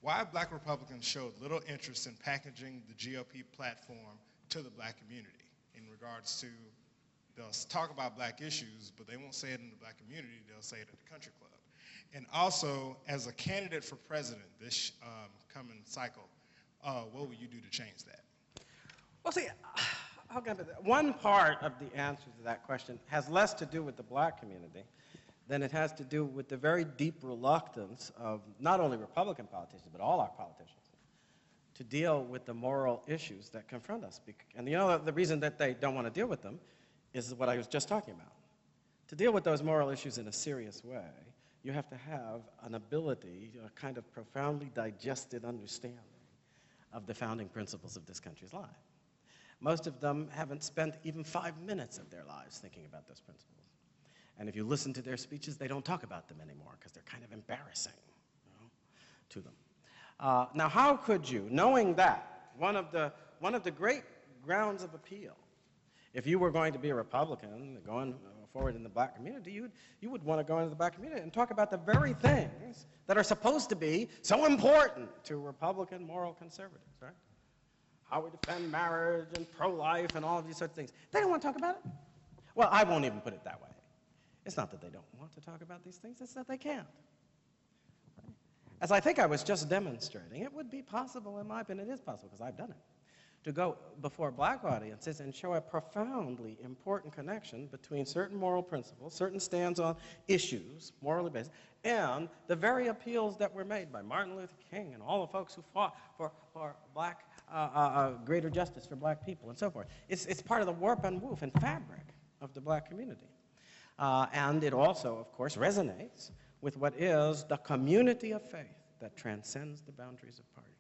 Why Black Republicans showed little interest in packaging the GOP platform to the black community in regards to, they'll talk about black issues, but they won't say it in the black community, they'll say it at the country club. And also, as a candidate for president this coming cycle, what will you do to change that? Well, see, one part of the answer to that question has less to do with the black community than it has to do with the very deep reluctance of not only Republican politicians, but all our politicians, to deal with the moral issues that confront us. And you know, the reason that they don't want to deal with them is what I was just talking about. To deal with those moral issues in a serious way, you have to have an ability, a kind of profoundly digested understanding of the founding principles of this country's life. Most of them haven't spent even 5 minutes of their lives thinking about those principles. And if you listen to their speeches, they don't talk about them anymore because they're kind of embarrassing, you know, to them. Now, how could you, knowing that, one of the great grounds of appeal, if you were going to be a Republican going forward in the black community, you would want to go into the black community and talk about the very things that are supposed to be so important to Republican moral conservatives, right? How we defend marriage and pro-life and all of these sorts of things. They don't want to talk about it. Well, I won't even put it that way. It's not that they don't want to talk about these things, it's that they can't. As I think I was just demonstrating, it would be possible, in my opinion, it is possible, because I've done it, to go before black audiences and show a profoundly important connection between certain moral principles, certain stands on issues, morally based, and the very appeals that were made by Martin Luther King and all the folks who fought for black, greater justice for black people and so forth. It's part of the warp and woof and fabric of the black community. And it also, of course, resonates with what is the community of faith that transcends the boundaries of party.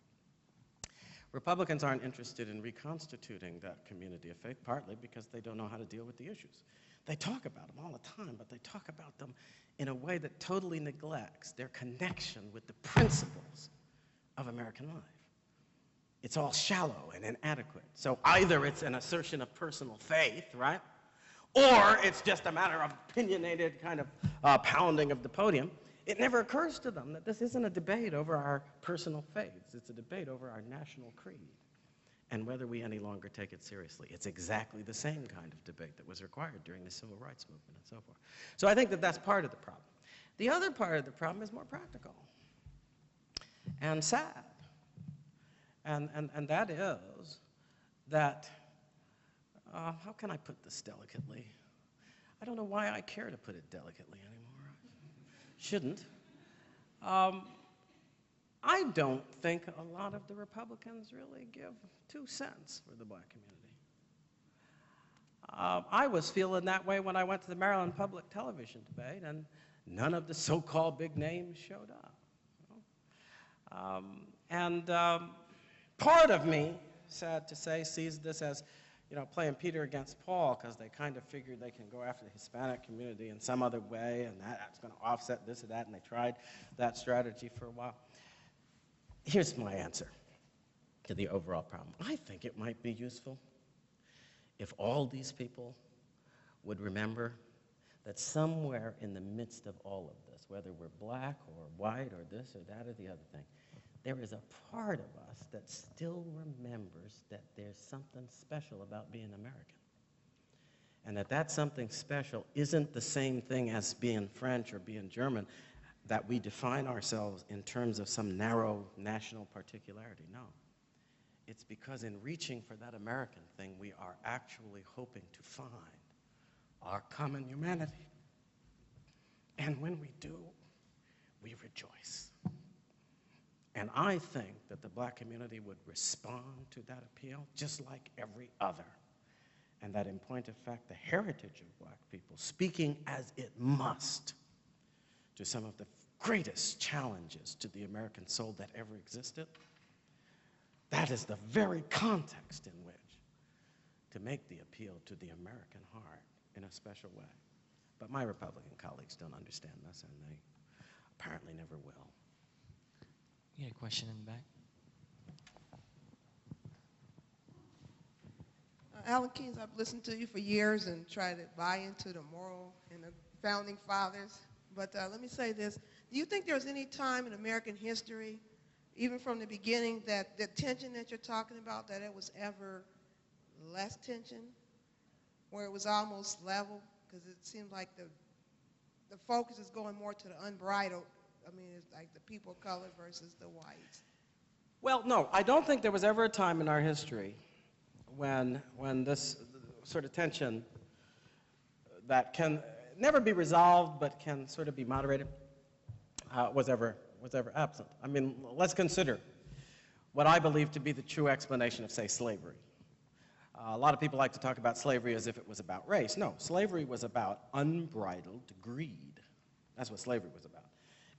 Republicans aren't interested in reconstituting that community of faith, partly because they don't know how to deal with the issues. They talk about them all the time, but they talk about them in a way that totally neglects their connection with the principles of American life. It's all shallow and inadequate. So either it's an assertion of personal faith, right? Or it's just a matter of opinionated kind of pounding of the podium. It never occurs to them that this isn't a debate over our personal faiths. It's a debate over our national creed. and whether we any longer take it seriously. It's exactly the same kind of debate that was required during the Civil Rights Movement and so forth. So I think that that's part of the problem. The other part of the problem is more practical and sad. And that is that, how can I put this delicately? I don't know why I care to put it delicately anymore. Shouldn't. I don't think a lot of the Republicans really give 2 cents for the black community. I was feeling that way when I went to the Maryland Public Television debate, and none of the so-called big names showed up. Part of me, sad to say, sees this as, playing Peter against Paul, because they kind of figured they can go after the Hispanic community in some other way, and that's going to offset this or that, and they tried that strategy for a while. Here's my answer to the overall problem. I think it might be useful if all these people would remember that somewhere in the midst of all of this, whether we're black or white or this or that or the other thing, there is a part of us that still remembers that there's something special about being American. And that something special isn't the same thing as being French or being German, that we define ourselves in terms of some narrow national particularity. No. It's because in reaching for that American thing, we are actually hoping to find our common humanity. And when we do, we rejoice. And I think that the black community would respond to that appeal just like every other. And that in point of fact, the heritage of black people, speaking as it must to some of the greatest challenges to the American soul that ever existed, that is the very context in which to make the appeal to the American heart in a special way. But my Republican colleagues don't understand this, and they apparently never will. You had a question in the back? Alan Keyes, I've listened to you for years and tried to buy into the moral and the founding fathers. But let me say this. Do you think there was any time in American history, even from the beginning, that the tension that you're talking about, that it was ever less tension, where it was almost level? Because it seems like the focus is going more to the unbridled. I mean, it's like the people of color versus the whites. Well, no, I don't think there was ever a time in our history when this sort of tension that can never be resolved but can sort of be moderated was ever absent. I mean, let's consider what I believe to be the true explanation of, say, slavery. A lot of people like to talk about slavery as if it was about race. No, slavery was about unbridled greed. That's what slavery was about.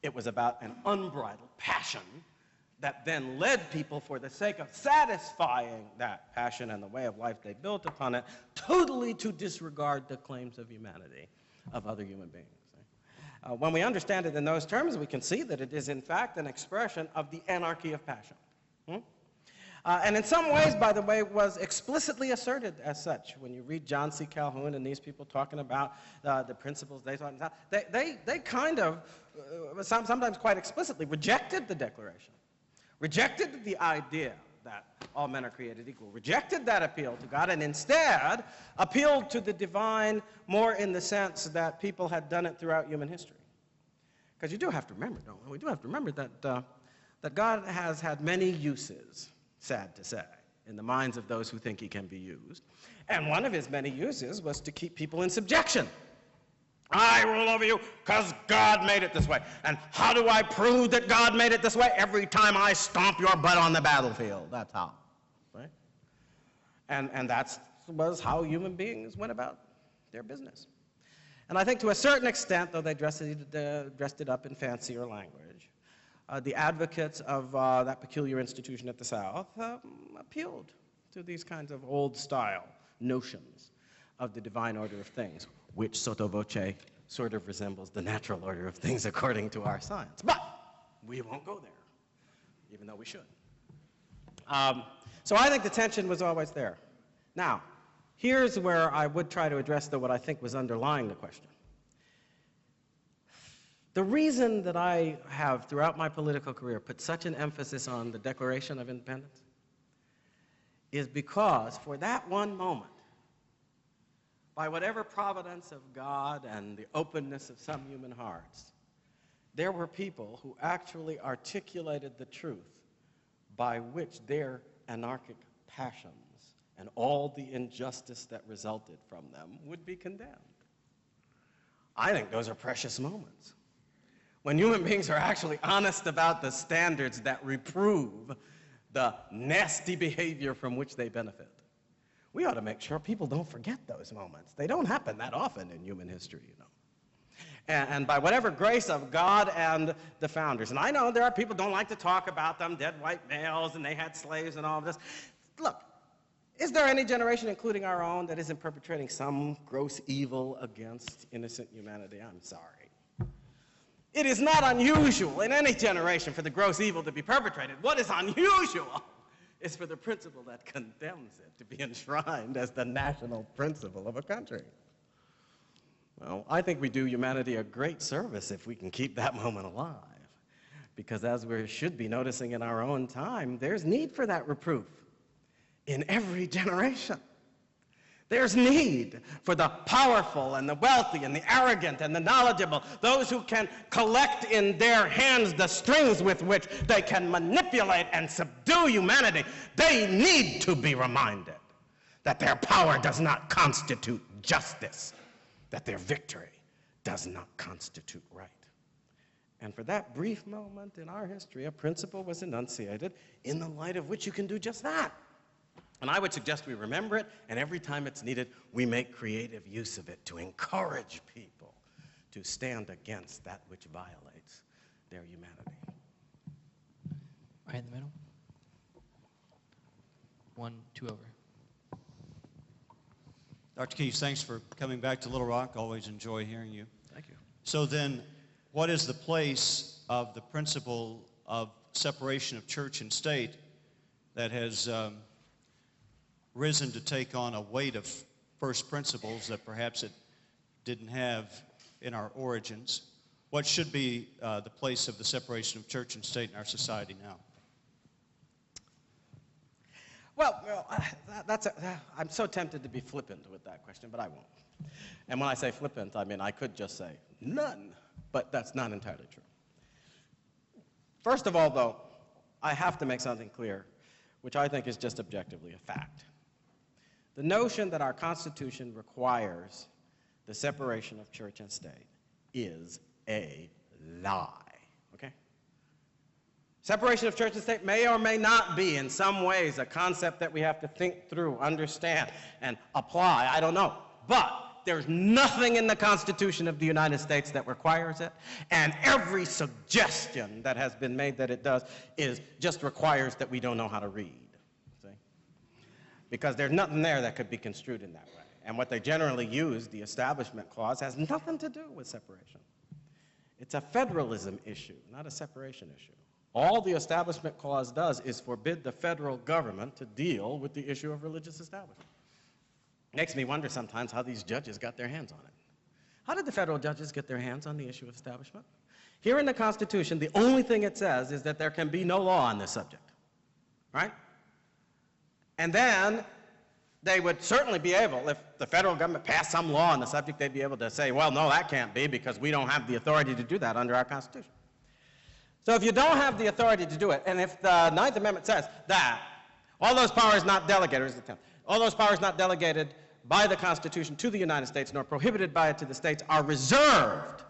It was about an unbridled passion that then led people, for the sake of satisfying that passion and the way of life they built upon it, totally to disregard the claims of humanity of other human beings. When we understand it in those terms, we can see that it is, in fact, an expression of the anarchy of passion. And in some ways, by the way, was explicitly asserted as such. When you read John C. Calhoun and these people talking about the principles they thought, they kind of, sometimes quite explicitly, rejected the Declaration, rejected the idea that all men are created equal, rejected that appeal to God, and instead appealed to the divine more in the sense that people had done it throughout human history. Because you do have to remember, don't we? We do have to remember that God has had many uses, sad to say, in the minds of those who think he can be used. And one of his many uses was to keep people in subjection. I rule over you because God made it this way. And how do I prove that God made it this way? Every time I stomp your butt on the battlefield. That's how. Right? And that was how human beings went about their business. And I think to a certain extent, though they dressed it up in fancier language, the advocates of that peculiar institution at the South appealed to these kinds of old-style notions of the divine order of things, which sotto voce sort of resembles the natural order of things according to our science. But we won't go there, even though we should. So I think the tension was always there. Now, here's where I would try to address what I think was underlying the question. The reason that I have, throughout my political career, put such an emphasis on the Declaration of Independence is because for that one moment, by whatever providence of God and the openness of some human hearts, there were people who actually articulated the truth by which their anarchic passions and all the injustice that resulted from them would be condemned. I think those are precious moments. When human beings are actually honest about the standards that reprove the nasty behavior from which they benefit. We ought to make sure people don't forget those moments. They don't happen that often in human history, you know. And by whatever grace of God and the founders, and I know there are people who don't like to talk about them, dead white males, and they had slaves and all of this. Look, is there any generation, including our own, that isn't perpetrating some gross evil against innocent humanity? I'm sorry. It is not unusual in any generation for the gross evil to be perpetrated. What is unusual is for the principle that condemns it to be enshrined as the national principle of a country. Well, I think we do humanity a great service if we can keep that moment alive. Because as we should be noticing in our own time, there's need for that reproof in every generation. There's need for the powerful and the wealthy and the arrogant and the knowledgeable, those who can collect in their hands the strings with which they can manipulate and subdue humanity. They need to be reminded that their power does not constitute justice, that their victory does not constitute right. And for that brief moment in our history, a principle was enunciated in the light of which you can do just that. And I would suggest we remember it, and every time it's needed, we make creative use of it to encourage people to stand against that which violates their humanity. Right in the middle. 1, 2 over. Dr. Keyes, thanks for coming back to Little Rock. Always enjoy hearing you. Thank you. So then, what is the place of the principle of separation of church and state that has risen to take on a weight of first principles that perhaps it didn't have in our origins? What should be the place of the separation of church and state in our society now? Well, I'm so tempted to be flippant with that question, but I won't. And when I say flippant, I mean I could just say none, but that's not entirely true. First of all, though, I have to make something clear, which I think is just objectively a fact. The notion that our Constitution requires the separation of church and state is a lie, okay? Separation of church and state may or may not be, in some ways, a concept that we have to think through, understand, and apply. I don't know. But there's nothing in the Constitution of the United States that requires it, and every suggestion that has been made that it does just requires that we don't know how to read. Because there's nothing there that could be construed in that way. And what they generally use, the Establishment Clause, has nothing to do with separation. It's a federalism issue, not a separation issue. All the Establishment Clause does is forbid the federal government to deal with the issue of religious establishment. Makes me wonder sometimes how these judges got their hands on it. How did the federal judges get their hands on the issue of establishment? Here in the Constitution, the only thing it says is that there can be no law on this subject, right? And then they would certainly be able, if the federal government passed some law on the subject, they'd be able to say, well, no, that can't be because we don't have the authority to do that under our Constitution. So if you don't have the authority to do it, and if the Ninth Amendment says that all those powers not delegated, all those powers not delegated by the Constitution to the United States nor prohibited by it to the states are reserved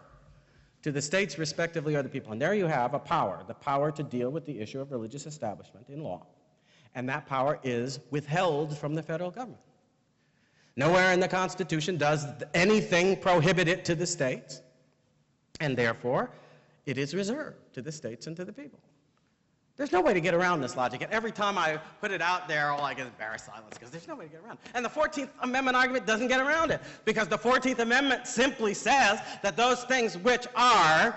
to the states respectively or the people. And there you have a power, the power to deal with the issue of religious establishment in law. And that power is withheld from the federal government. Nowhere in the Constitution does anything prohibit it to the states, and therefore, it is reserved to the states and to the people. There's no way to get around this logic, and every time I put it out there, all I get is embarrassed silence, because there's no way to get around it. And the 14th Amendment argument doesn't get around it, because the 14th Amendment simply says that those things which are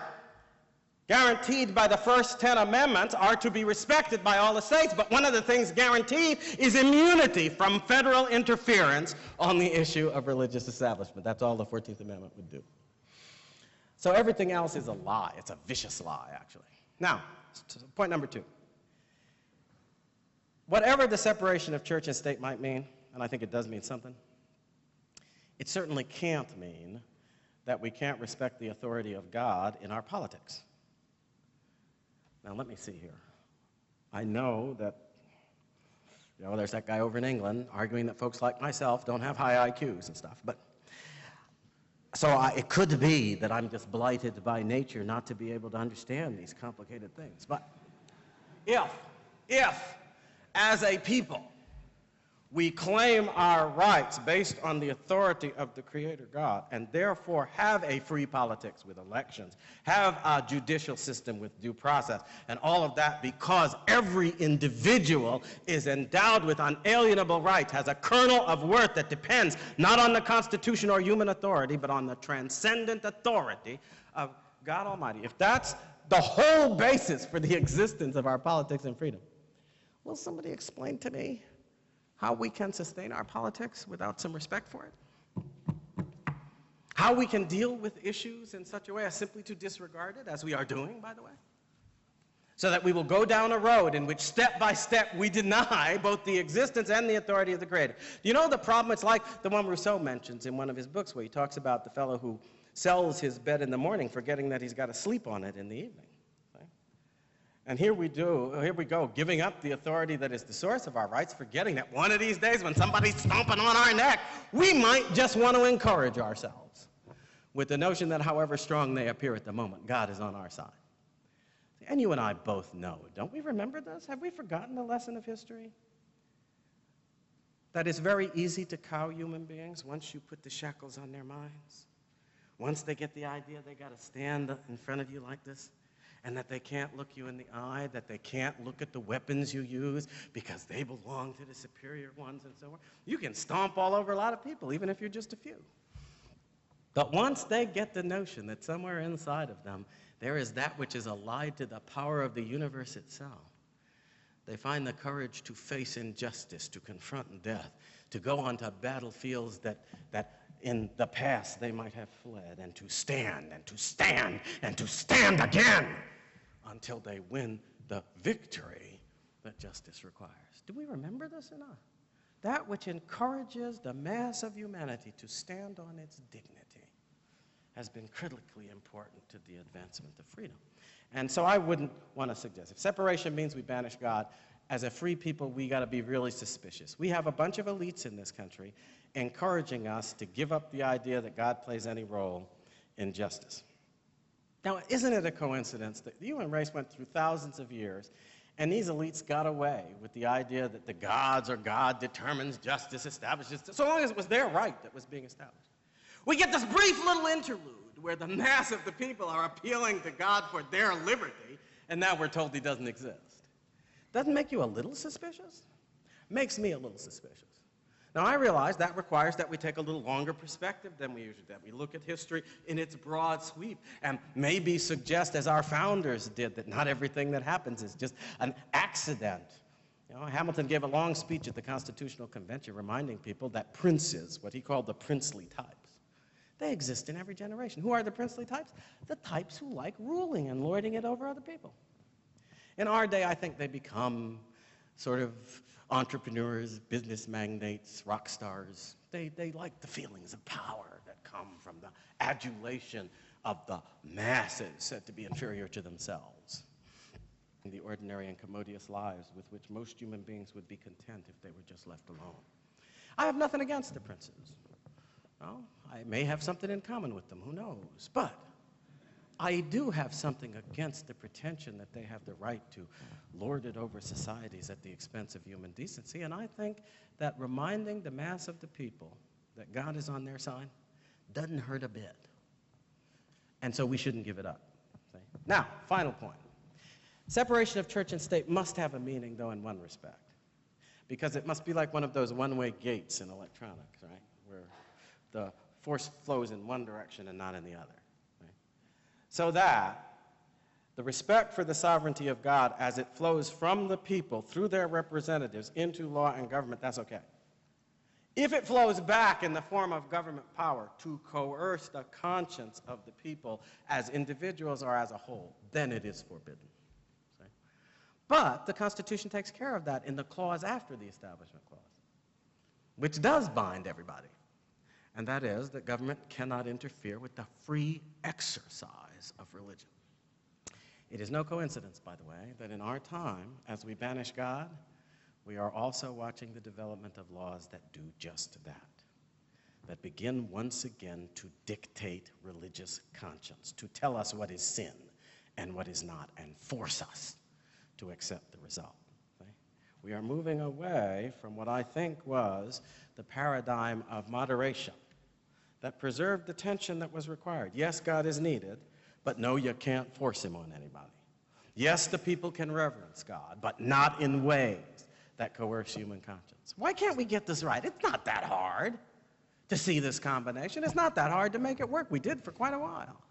guaranteed by the first 10 amendments are to be respected by all the states, but one of the things guaranteed is immunity from federal interference on the issue of religious establishment. That's all the 14th Amendment would do. So everything else is a lie. It's a vicious lie, actually. Now, point number 2. whatever the separation of church and state might mean, and I think it does mean something, it certainly can't mean that we can't respect the authority of God in our politics. Now, let me see here. I know that, there's that guy over in England arguing that folks like myself don't have high IQs and stuff, but so it could be that I'm just blighted by nature not to be able to understand these complicated things. But if, as a people, we claim our rights based on the authority of the Creator God, and therefore have a free politics with elections, have a judicial system with due process, and all of that because every individual is endowed with unalienable rights, has a kernel of worth that depends not on the Constitution or human authority, but on the transcendent authority of God Almighty. If that's the whole basis for the existence of our politics and freedom, will somebody explain to me how we can sustain our politics without some respect for it? How we can deal with issues in such a way as simply to disregard it, as we are doing, by the way? So that we will go down a road in which step by step we deny both the existence and the authority of the Creator. Do you know the problem? It's like the one Rousseau mentions in one of his books where he talks about the fellow who sells his bed in the morning forgetting that he's got to sleep on it in the evening. And here we go, giving up the authority that is the source of our rights, forgetting that one of these days when somebody's stomping on our neck, we might just want to encourage ourselves with the notion that however strong they appear at the moment, God is on our side. And you and I both know, don't we remember this? Have we forgotten the lesson of history? That it's very easy to cow human beings once you put the shackles on their minds. Once they get the idea they got to stand in front of you like this, and that they can't look you in the eye, that they can't look at the weapons you use because they belong to the superior ones and so on. You can stomp all over a lot of people, even if you're just a few. But once they get the notion that somewhere inside of them there is that which is allied to the power of the universe itself, they find the courage to face injustice, to confront death, to go onto battlefields that in the past they might have fled, and to stand and to stand and to stand again until they win the victory that justice requires. Do we remember this or not? That which encourages the mass of humanity to stand on its dignity has been critically important to the advancement of freedom. And so I wouldn't want to suggest, if separation means we banish God, as a free people, we got to be really suspicious. We have a bunch of elites in this country encouraging us to give up the idea that God plays any role in justice. Now, isn't it a coincidence that the human race went through thousands of years, and these elites got away with the idea that the gods or God determines justice, establishes, so long as it was their right that was being established. We get this brief little interlude where the mass of the people are appealing to God for their liberty, and now we're told he doesn't exist. Doesn't make you a little suspicious? Makes me a little suspicious. Now, I realize that requires that we take a little longer perspective than we usually do. We look at history in its broad sweep and maybe suggest, as our founders did, that not everything that happens is just an accident. Hamilton gave a long speech at the Constitutional Convention reminding people that princes, what he called the princely types, they exist in every generation. Who are the princely types? The types who like ruling and lording it over other people. In our day, I think they become sort of entrepreneurs, business magnates, rock stars. They like the feelings of power that come from the adulation of the masses said to be inferior to themselves. The ordinary and commodious lives with which most human beings would be content if they were just left alone. I have nothing against the princes. Well, I may have something in common with them, who knows? But I do have something against the pretension that they have the right to lord it over societies at the expense of human decency, and I think that reminding the mass of the people that God is on their side doesn't hurt a bit. And so we shouldn't give it up. See? Now, final point. Separation of church and state must have a meaning, though, in one respect, because it must be like one of those one-way gates in electronics, right, where the force flows in one direction and not in the other. So that the respect for the sovereignty of God as it flows from the people through their representatives into law and government, that's okay. If it flows back in the form of government power to coerce the conscience of the people as individuals or as a whole, then it is forbidden. But the Constitution takes care of that in the clause after the Establishment Clause, which does bind everybody. And that is that government cannot interfere with the free exercise of religion. It is no coincidence, by the way, that in our time, as we banish God, we are also watching the development of laws that do just that begin once again to dictate religious conscience, to tell us what is sin and what is not, and force us to accept the result. Okay? We are moving away from what I think was the paradigm of moderation that preserved the tension that was required. Yes, God is needed, but no, you can't force him on anybody. Yes, the people can reverence God, but not in ways that coerce human conscience. Why can't we get this right? It's not that hard to see this combination. It's not that hard to make it work. We did for quite a while.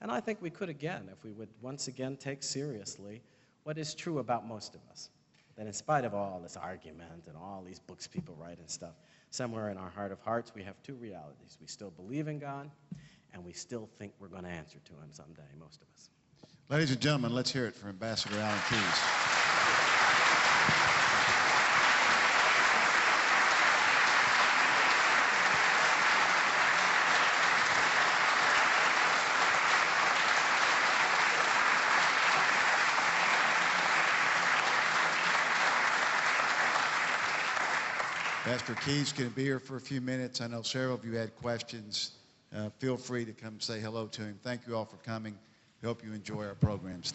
And I think we could again if we would once again take seriously what is true about most of us. That in spite of all this argument and all these books people write and stuff, somewhere in our heart of hearts we have two realities. We still believe in God, and we still think we're going to answer to him someday, most of us. Ladies and gentlemen, let's hear it for Ambassador Alan Keyes. Pastor Keyes can be here for a few minutes. I know several of you had questions. Feel free to come say hello to him. Thank you all for coming. We hope you enjoy our programs.